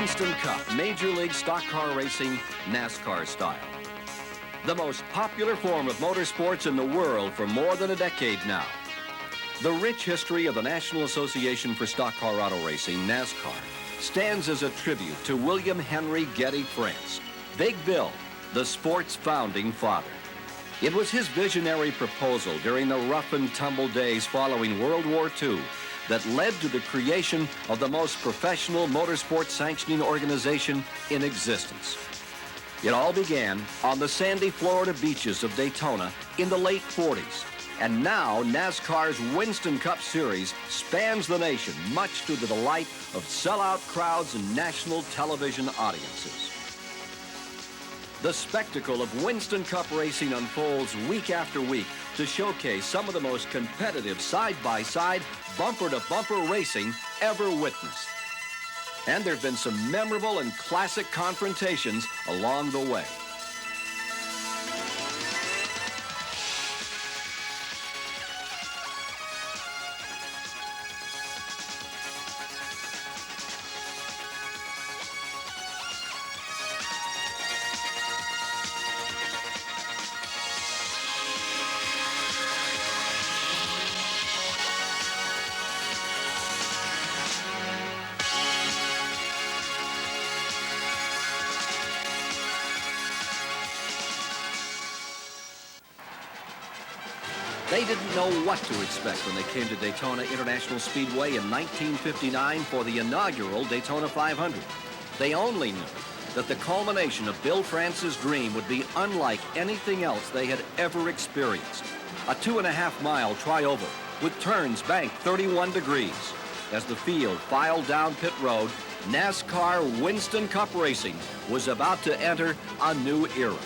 Winston Cup, Major League Stock Car Racing, NASCAR style. The most popular form of motorsports in the world for more than a decade now. The rich history of the National Association for Stock Car Auto Racing, NASCAR, stands as a tribute to William Henry Getty France, Big Bill, the sport's founding father. It was his visionary proposal during the rough and tumble days following World War II that led to the creation of the most professional motorsport sanctioning organization in existence. It all began on the sandy Florida beaches of Daytona in the late 40s. And now NASCAR's Winston Cup Series spans the nation, much to the delight of sellout crowds and national television audiences. The spectacle of Winston Cup racing unfolds week after week to showcase some of the most competitive side-by-side, bumper-to-bumper racing ever witnessed. And there have been some memorable and classic confrontations along the way. They didn't know what to expect when they came to Daytona International Speedway in 1959 for the inaugural Daytona 500. They only knew that the culmination of Bill France's dream would be unlike anything else they had ever experienced. A 2.5-mile tri-oval with turns banked 31 degrees. As the field filed down pit road, NASCAR Winston Cup Racing was about to enter a new era.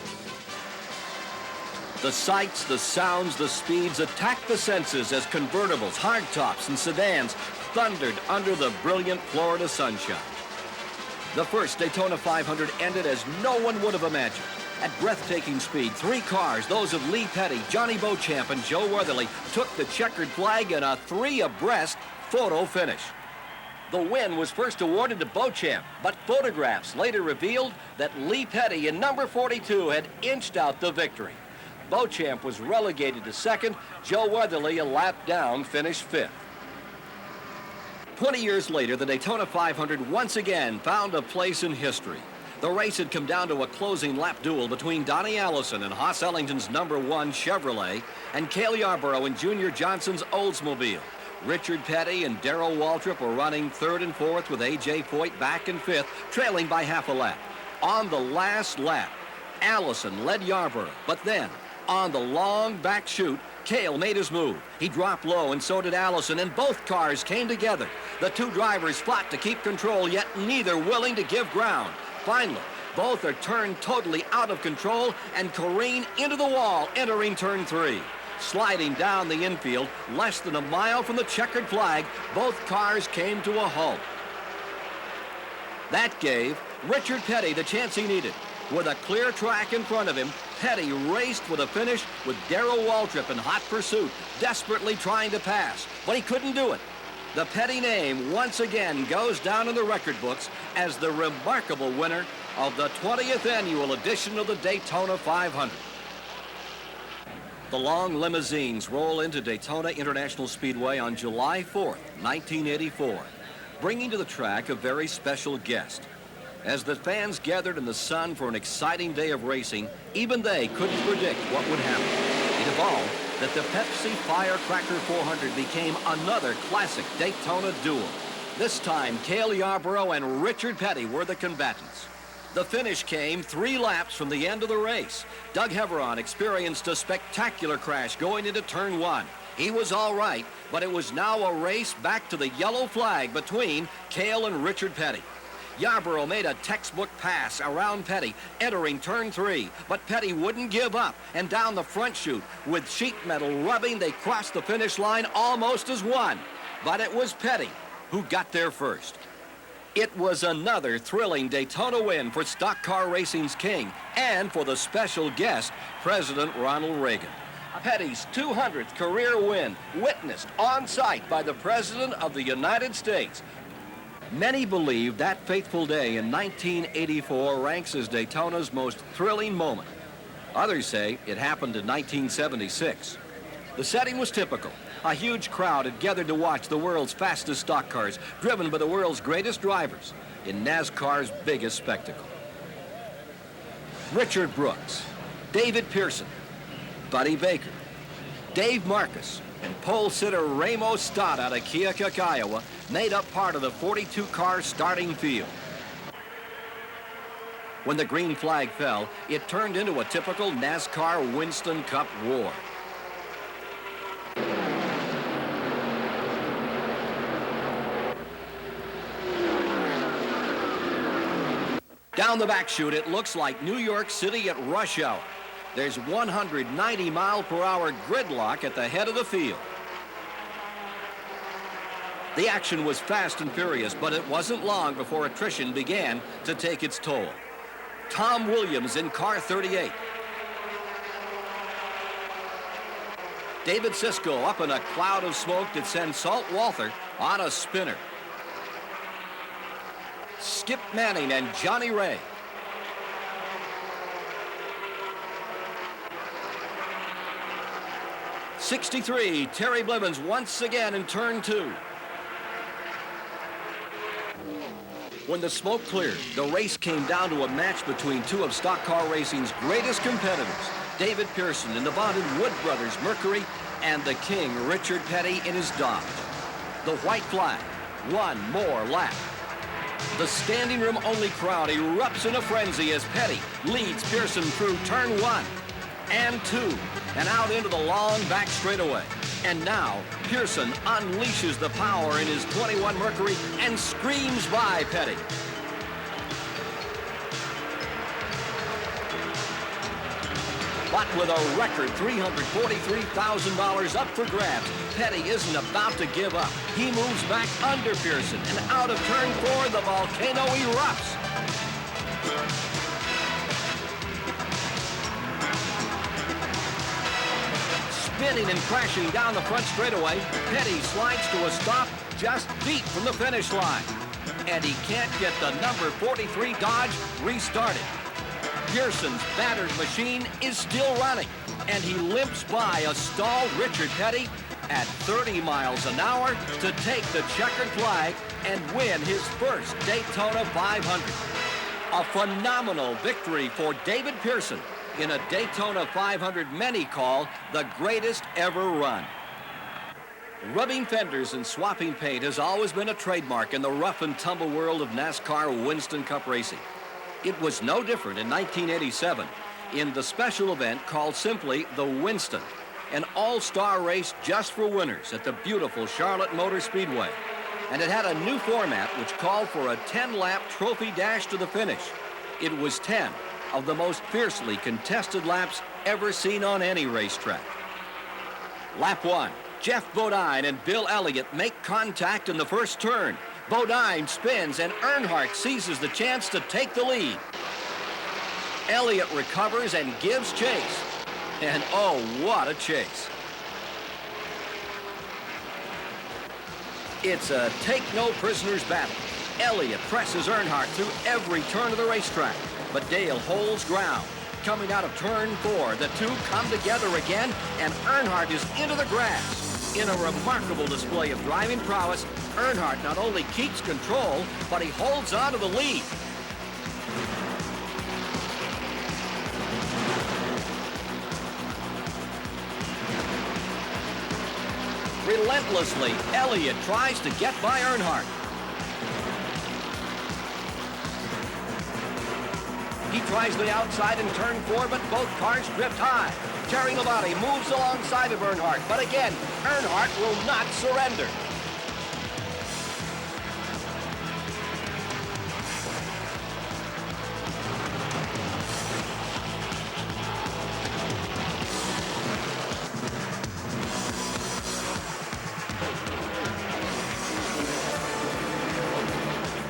The sights, the sounds, the speeds attacked the senses as convertibles, hardtops, and sedans thundered under the brilliant Florida sunshine. The first Daytona 500 ended as no one would have imagined. At breathtaking speed, 3 cars, those of Lee Petty, Johnny Beauchamp, and Joe Weatherly, took the checkered flag in a 3-abreast photo finish. The win was first awarded to Beauchamp, but photographs later revealed that Lee Petty in number 42 had inched out the victory. Beauchamp was relegated to second. Joe Weatherly, a lap down, finished 5th. 20 years later, the Daytona 500 once again found a place in history. The race had come down to a closing lap duel between Donnie Allison and Hoss Ellington's number 1 Chevrolet and Cale Yarborough and Junior Johnson's Oldsmobile. Richard Petty and Darrell Waltrip were running 3rd and 4th with A.J. Foyt back in 5th, trailing by half a lap. On the last lap, Allison led Yarborough, but then, on the long back chute, Cale made his move. He dropped low, and so did Allison, and both cars came together. The 2 drivers fought to keep control, yet neither willing to give ground. Finally, both are turned totally out of control and careen into the wall, entering turn 3. Sliding down the infield, less than a mile from the checkered flag, both cars came to a halt. That gave Richard Petty the chance he needed. With a clear track in front of him, Petty raced with a finish with Darrell Waltrip in hot pursuit, desperately trying to pass, but he couldn't do it. The Petty name once again goes down in the record books as the remarkable winner of the 20th annual edition of the Daytona 500. The long limousines roll into Daytona International Speedway on July 4th, 1984, bringing to the track a very special guest. As the fans gathered in the sun for an exciting day of racing, even they couldn't predict what would happen. It evolved that the Pepsi Firecracker 400 became another classic Daytona duel. This time, Cale Yarborough and Richard Petty were the combatants. The finish came 3 laps from the end of the race. Doug Heveron experienced a spectacular crash going into turn 1. He was all right, but it was now a race back to the yellow flag between Cale and Richard Petty. Yarborough made a textbook pass around Petty, entering turn 3, but Petty wouldn't give up, and down the front chute, with sheet metal rubbing, they crossed the finish line almost as one. But it was Petty who got there first. It was another thrilling Daytona win for stock car racing's king and for the special guest, President Ronald Reagan. Petty's 200th career win, witnessed on site by the President of the United States. Many believe that fateful day in 1984 ranks as Daytona's most thrilling moment. Others say it happened in 1976. The setting was typical. A huge crowd had gathered to watch the world's fastest stock cars, driven by the world's greatest drivers in NASCAR's biggest spectacle. Richard Brooks, David Pearson, Buddy Baker, Dave Marcus, and pole sitter Ramos Stott out of Keokuk, Iowa, made up part of the 42-car starting field. When the green flag fell, it turned into a typical NASCAR Winston Cup war. Down the back chute, it looks like New York City at rush hour. There's 190-mile-per-hour gridlock at the head of the field. The action was fast and furious, but it wasn't long before attrition began to take its toll. Tom Williams in car 38. David Sisko up in a cloud of smoke that sends Salt Walther on a spinner. Skip Manning and Johnny Ray. '63, Terry Blevins once again in turn 2. When the smoke cleared, the race came down to a match between two of stock car racing's greatest competitors, David Pearson in the vaunted Wood Brothers Mercury and the king Richard Petty in his Dodge. The white flag, one more lap. The standing room only crowd erupts in a frenzy as Petty leads Pearson through turn 1 and 2 and out into the long back straightaway. And now Pearson unleashes the power in his 21 Mercury and screams by Petty. But with a record $343,000 up for grabs, Petty isn't about to give up. He moves back under Pearson, and out of turn 4, the volcano erupts. Spinning and crashing down the front straightaway, Petty slides to a stop just feet from the finish line. And he can't get the number 43 Dodge restarted. Pearson's battered machine is still running, and he limps by a stalled Richard Petty at 30 miles an hour to take the checkered flag and win his first Daytona 500. A phenomenal victory for David Pearson in a Daytona 500 many call the greatest ever run. Rubbing fenders and swapping paint has always been a trademark in the rough and tumble world of NASCAR Winston Cup racing. It was no different in 1987 in the special event called simply the Winston, an all-star race just for winners at the beautiful Charlotte Motor Speedway. And it had a new format which called for a 10-lap trophy dash to the finish. It was 10 of the most fiercely contested laps ever seen on any racetrack. Lap 1, Jeff Bodine and Bill Elliott make contact in the first turn. Bodine spins and Earnhardt seizes the chance to take the lead. Elliott recovers and gives chase. And oh, what a chase. It's a take-no-prisoners battle. Elliott presses Earnhardt through every turn of the racetrack, but Dale holds ground. Coming out of turn 4, the two come together again, and Earnhardt is into the grass. In a remarkable display of driving prowess, Earnhardt not only keeps control, but he holds on to the lead. Relentlessly, Elliott tries to get by Earnhardt. He tries the outside in turn 4, but both cars drift high. Terry Labonte moves alongside of Earnhardt, but again, Earnhardt will not surrender.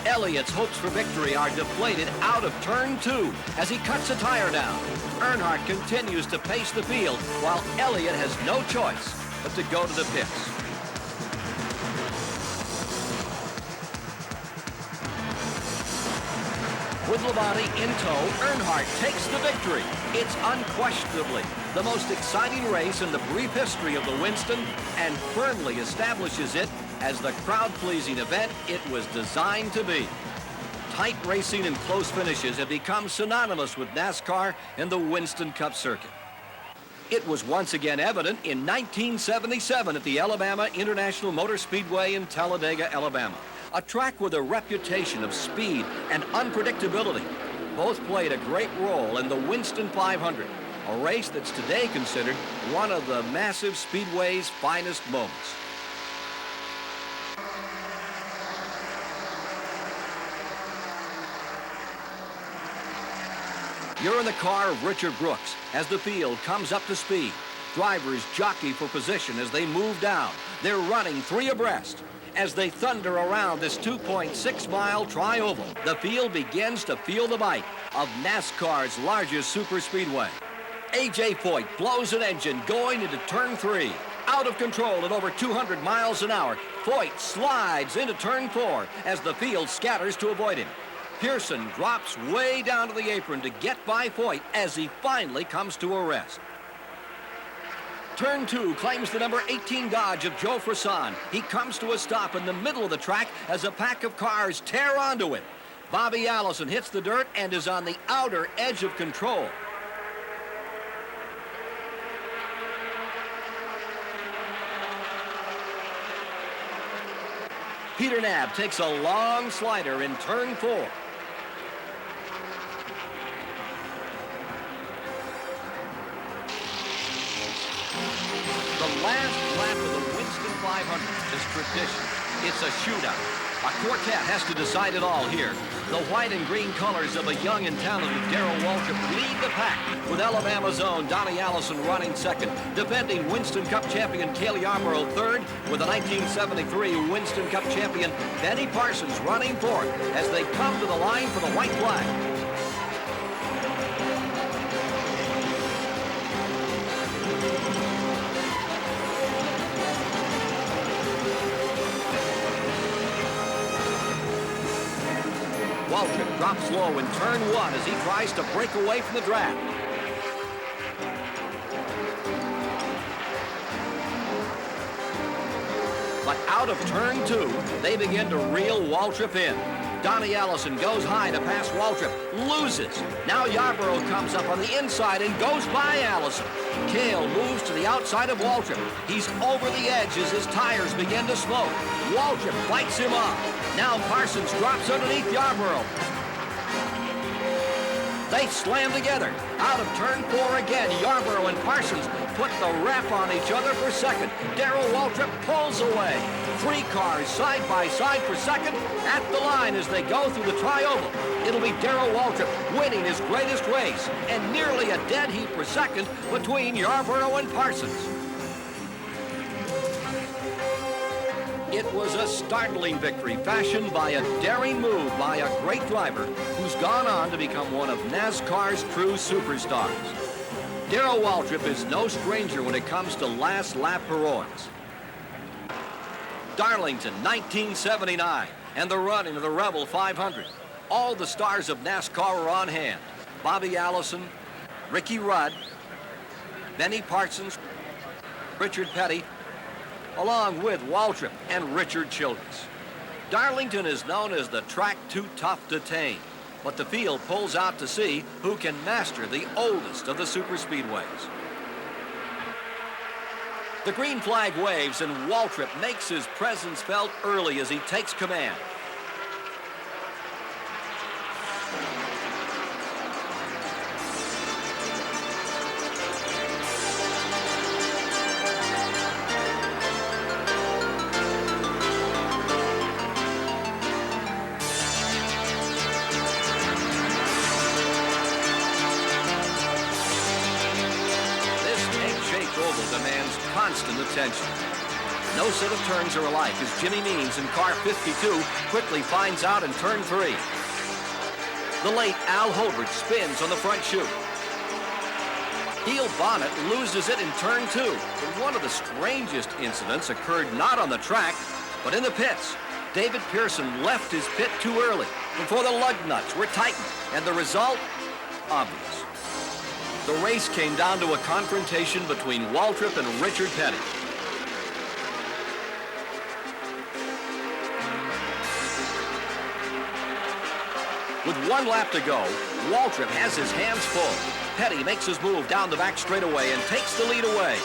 Elliott's hopes for victory are deflated out of turn 2 as he cuts a tire down. Earnhardt continues to pace the field while Elliott has no choice but to go to the pits. With Labonte in tow, Earnhardt takes the victory. It's unquestionably the most exciting race in the brief history of the Winston and firmly establishes it as the crowd-pleasing event it was designed to be. Tight racing and close finishes have become synonymous with NASCAR and the Winston Cup circuit. It was once again evident in 1977 at the Alabama International Motor Speedway in Talladega, Alabama. A track with a reputation of speed and unpredictability. Both played a great role in the Winston 500, a race that's today considered one of the massive speedway's finest moments. You're in the car of Richard Brooks as the field comes up to speed. Drivers jockey for position as they move down. They're running 3 abreast. As they thunder around this 2.6-mile tri-oval, the field begins to feel the bite of NASCAR's largest superspeedway. A.J. Foyt blows an engine going into turn 3. Out of control at over 200 miles an hour, Foyt slides into turn 4 as the field scatters to avoid him. Pearson drops way down to the apron to get by Foyt as he finally comes to a rest. Turn 2 claims the number 18 Dodge of Joe Frisson. He comes to a stop in the middle of the track as a pack of cars tear onto it. Bobby Allison hits the dirt and is on the outer edge of control. Peter Knabb takes a long slider in turn 4. The last lap of the Winston 500 is tradition. It's a shootout. A quartet has to decide it all here. The white and green colors of a young and talented Darrell Waltrip lead the pack, with Alabama's own Donnie Allison running second, defending Winston Cup champion Cale Yarborough third, with the 1973 Winston Cup champion Benny Parsons running fourth as they come to the line for the white flag. Waltrip drops low in turn 1 as he tries to break away from the draft. But out of turn 2, they begin to reel Waltrip in. Donnie Allison goes high to pass Waltrip, loses. Now Yarborough comes up on the inside and goes by Allison. Cale moves to the outside of Waltrip. He's over the edge as his tires begin to smoke. Waltrip fights him off. Now Parsons drops underneath Yarborough. They slam together. Out of turn 4 again, Yarborough and Parsons put the rep on each other for second. Darrell Waltrip pulls away. 3 cars side by side for second at the line as they go through the tri-oval. It'll be Darrell Waltrip winning his greatest race and nearly a dead heat for second between Yarborough and Parsons. It was a startling victory fashioned by a daring move by a great driver who's gone on to become one of NASCAR's true superstars. Darrell Waltrip is no stranger when it comes to last lap heroics. Darlington, 1979, and the running of the Rebel 500. All the stars of NASCAR were on hand. Bobby Allison, Ricky Rudd, Benny Parsons, Richard Petty, along with Waltrip and Richard Childress. Darlington is known as the track too tough to tame, but the field pulls out to see who can master the oldest of the superspeedways. The green flag waves and Waltrip makes his presence felt early as he takes command. Demands constant attention. No set of turns are alike as Jimmy Means in car 52 quickly finds out in turn 3. The late Al Holbert spins on the front chute. Heel Bonnet loses it in turn 2. But one of the strangest incidents occurred not on the track, but in the pits. David Pearson left his pit too early. before the lug nuts were tightened, and the result, obvious. The race came down to a confrontation between Waltrip and Richard Petty. With 1 lap to go, Waltrip has his hands full. Petty makes his move down the back straightaway and takes the lead away.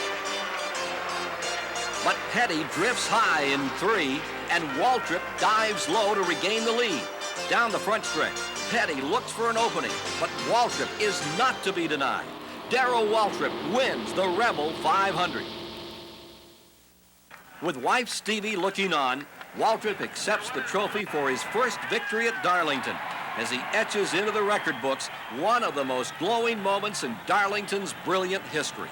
But Petty drifts high in 3, and Waltrip dives low to regain the lead. Down the front stretch, Petty looks for an opening, but Waltrip is not to be denied. Darrell Waltrip wins the Rebel 500. With wife Stevie looking on, Waltrip accepts the trophy for his first victory at Darlington as he etches into the record books one of the most glowing moments in Darlington's brilliant history.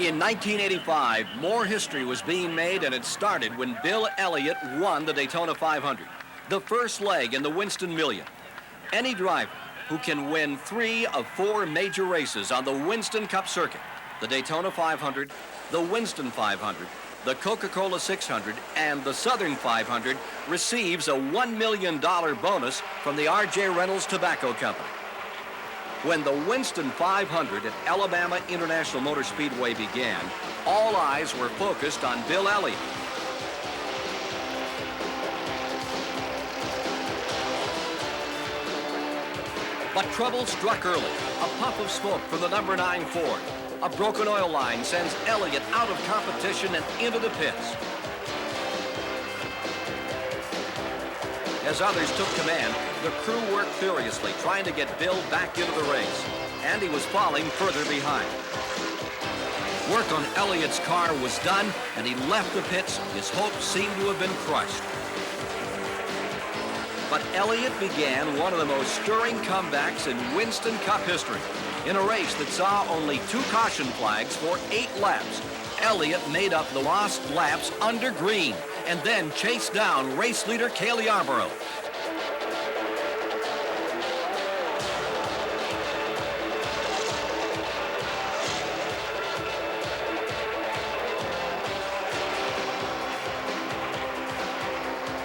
In 1985, more history was being made, and it started when Bill Elliott won the Daytona 500, the first leg in the Winston Million. Any driver who can win 3 of 4 major races on the Winston Cup circuit, the Daytona 500, the Winston 500, the Coca-Cola 600, and the Southern 500, receives a $1 million bonus from the R.J. Reynolds Tobacco Company. When the Winston 500 at Alabama International Motor Speedway began, all eyes were focused on Bill Elliott. But trouble struck early. A puff of smoke from the number 9 Ford. A broken oil line sends Elliott out of competition and into the pits. As others took command, the crew worked furiously, trying to get Bill back into the race, and he was falling further behind. Work on Elliott's car was done, and he left the pits. His hopes seemed to have been crushed. But Elliott began one of the most stirring comebacks in Winston Cup history. In a race that saw only 2 caution flags for 8 laps, Elliott made up the lost laps under green and then chased down race leader Cale Yarborough.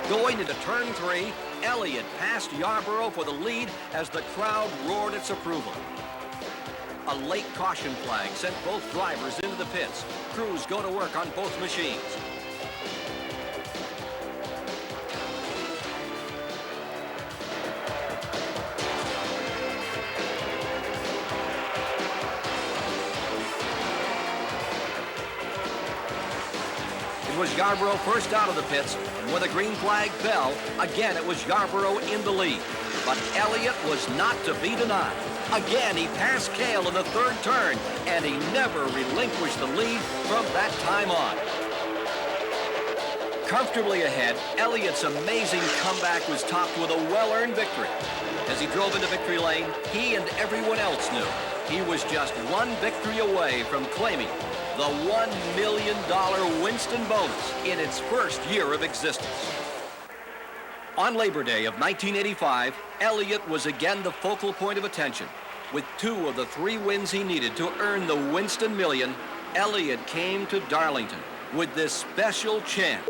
Going into turn 3, Elliott passed Yarborough for the lead as the crowd roared its approval. A late caution flag sent both drivers into the pits. Crews go to work on both machines. It was Yarborough first out of the pits, and when the green flag fell, again it was Yarborough in the lead. But Elliott was not to be denied. Again, he passed Cale in the 3rd turn, and he never relinquished the lead from that time on. Comfortably ahead, Elliott's amazing comeback was topped with a well-earned victory. As he drove into victory lane, he and everyone else knew he was just 1 victory away from claiming the $1 million Winston bonus in its first year of existence. On Labor Day of 1985, Elliott was again the focal point of attention. With 2 of the 3 wins he needed to earn the Winston Million, Elliott came to Darlington with this special chance.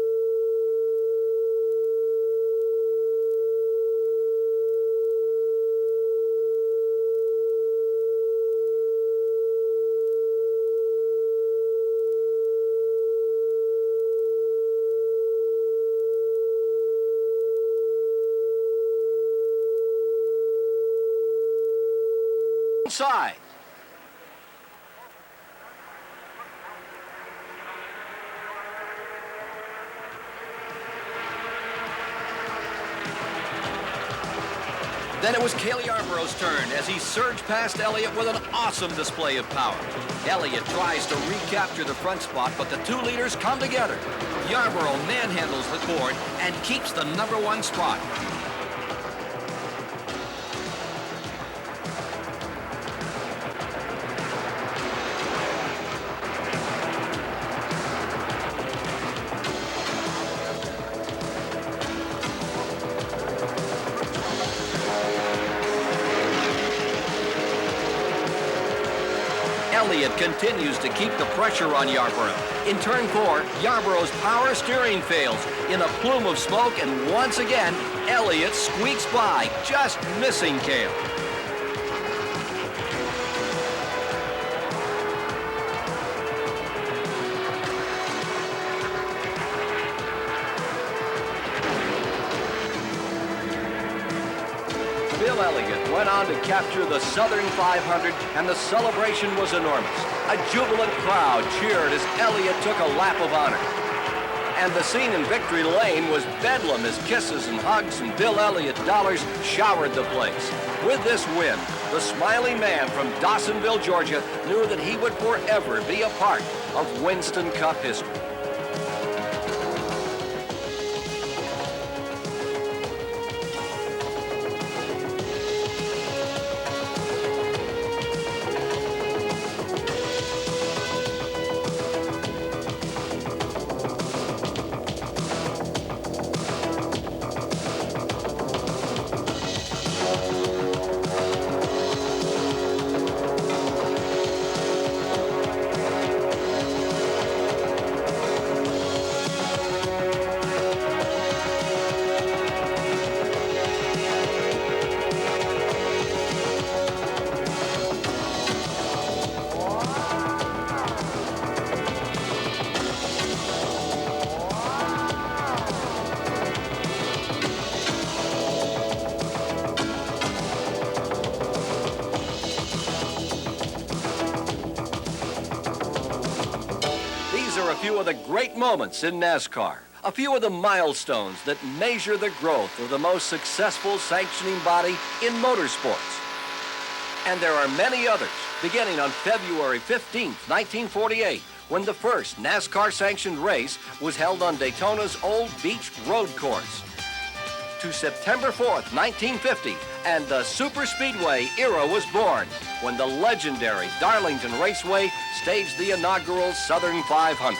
Inside. Then it was Cale Yarborough's turn as he surged past Elliott with an awesome display of power. Elliott tries to recapture the front spot, but the 2 leaders come together. Yarborough manhandles the Ford and keeps the number 1 spot. Elliott continues to keep the pressure on Yarborough. In turn 4, Yarborough's power steering fails in a plume of smoke, and once again, Elliott squeaks by, just missing Cale. Bill Elliott went on to capture the Southern 500, and the celebration was enormous. A jubilant crowd cheered as Elliott took a lap of honor. And the scene in Victory Lane was bedlam as kisses and hugs and Bill Elliott dollars showered the place. With this win, the smiling man from Dawsonville, Georgia, knew that he would forever be a part of Winston Cup history. A few of the great moments in NASCAR, a few of the milestones that measure the growth of the most successful sanctioning body in motorsports. And there are many others, beginning on February 15th, 1948, when the first NASCAR-sanctioned race was held on Daytona's old beach road course, to September 4th, 1950, and the superspeedway era was born when the legendary Darlington Raceway staged the inaugural Southern 500.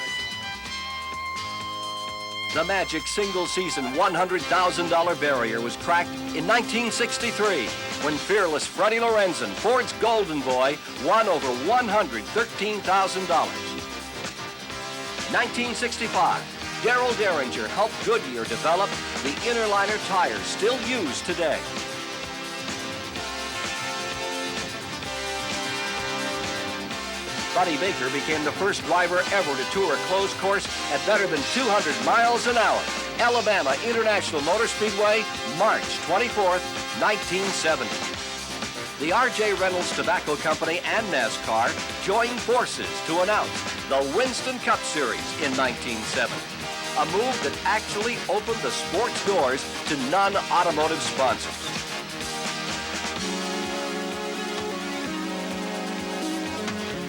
The magic single-season $100,000 barrier was cracked in 1963 when fearless Freddie Lorenzen, Ford's Golden Boy, won over $113,000. 1965, Darrell Derringer helped Goodyear develop the interliner tires still used today. Buddy Baker became the first driver ever to tour a closed course at better than 200 miles an hour. Alabama International Motor Speedway, March 24th, 1970. The R.J. Reynolds Tobacco Company and NASCAR joined forces to announce the Winston Cup Series in 1970. A move that actually opened the sport's doors to non-automotive sponsors.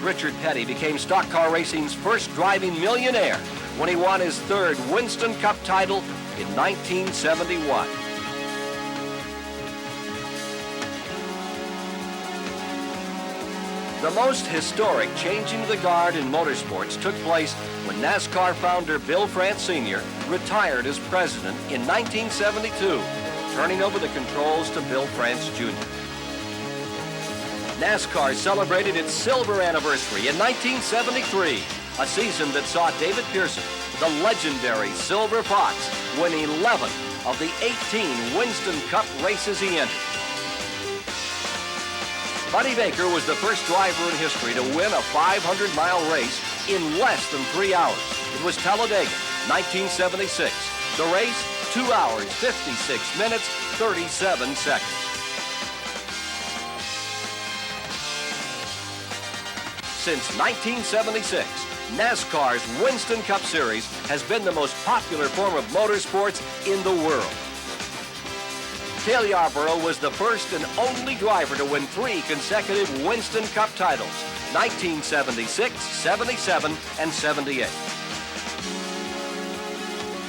Richard Petty became stock car racing's first driving millionaire when he won his third Winston Cup title in 1971. The most historic changing of the guard in motorsports took place when NASCAR founder Bill France Sr. retired as president in 1972, turning over the controls to Bill France Jr. NASCAR celebrated its silver anniversary in 1973, a season that saw David Pearson, the legendary Silver Fox, win 11 of the 18 Winston Cup races he entered. Buddy Baker was the first driver in history to win a 500-mile race in less than 3 hours. It was Talladega, 1976. The race, 2 hours, 56 minutes, 37 seconds. Since 1976, NASCAR's Winston Cup Series has been the most popular form of motorsports in the world. Cale Yarborough was the first and only driver to win 3 consecutive Winston Cup titles, 1976, 77, and 78.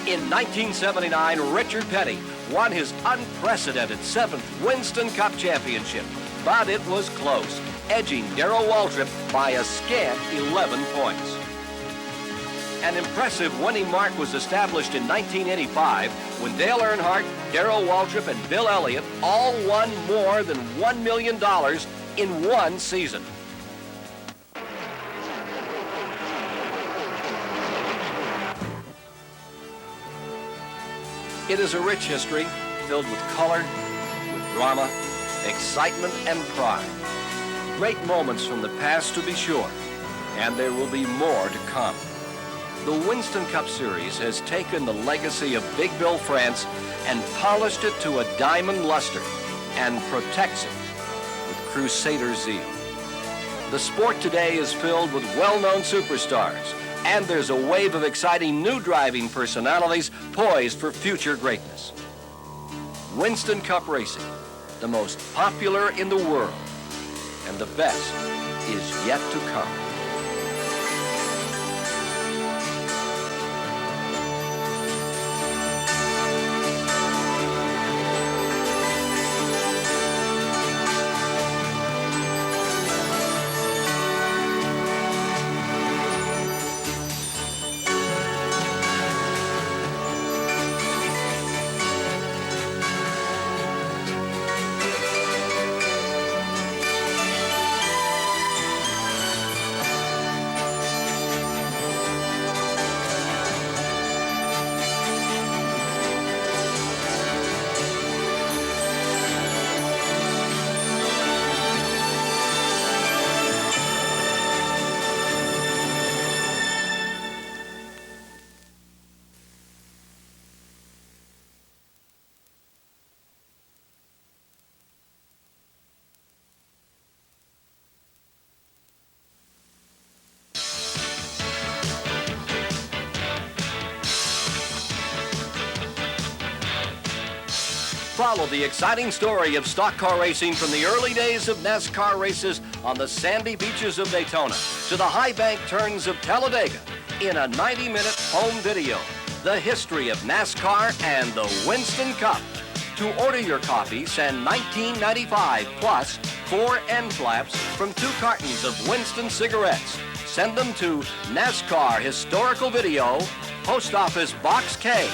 In 1979, Richard Petty won his unprecedented 7th Winston Cup championship, but it was close, edging Darrell Waltrip by a scant 11 points. An impressive winning mark was established in 1985 when Dale Earnhardt, Darrell Waltrip, and Bill Elliott all won more than $1 million in one season. It is a rich history filled with color, with drama, excitement, and pride. Great moments from the past to be sure, and there will be more to come. The Winston Cup Series has taken the legacy of Big Bill France and polished it to a diamond luster and protects it with crusader zeal. The sport today is filled with well-known superstars, and there's a wave of exciting new driving personalities poised for future greatness. Winston Cup Racing, the most popular in the world, and the best is yet to come. Follow the exciting story of stock car racing from the early days of NASCAR races on the sandy beaches of Daytona to the high bank turns of Talladega in a 90-minute home video. The history of NASCAR and the Winston Cup. To order your copy, send $19.95 plus 4 end flaps from 2 cartons of Winston cigarettes. Send them to NASCAR Historical Video, Post Office Box K,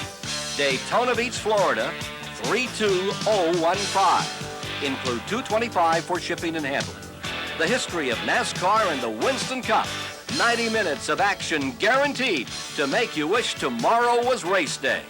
Daytona Beach, Florida, 32015. Include $2.25 for shipping and handling. The history of NASCAR and the Winston Cup. 90 minutes of action guaranteed to make you wish tomorrow was race day.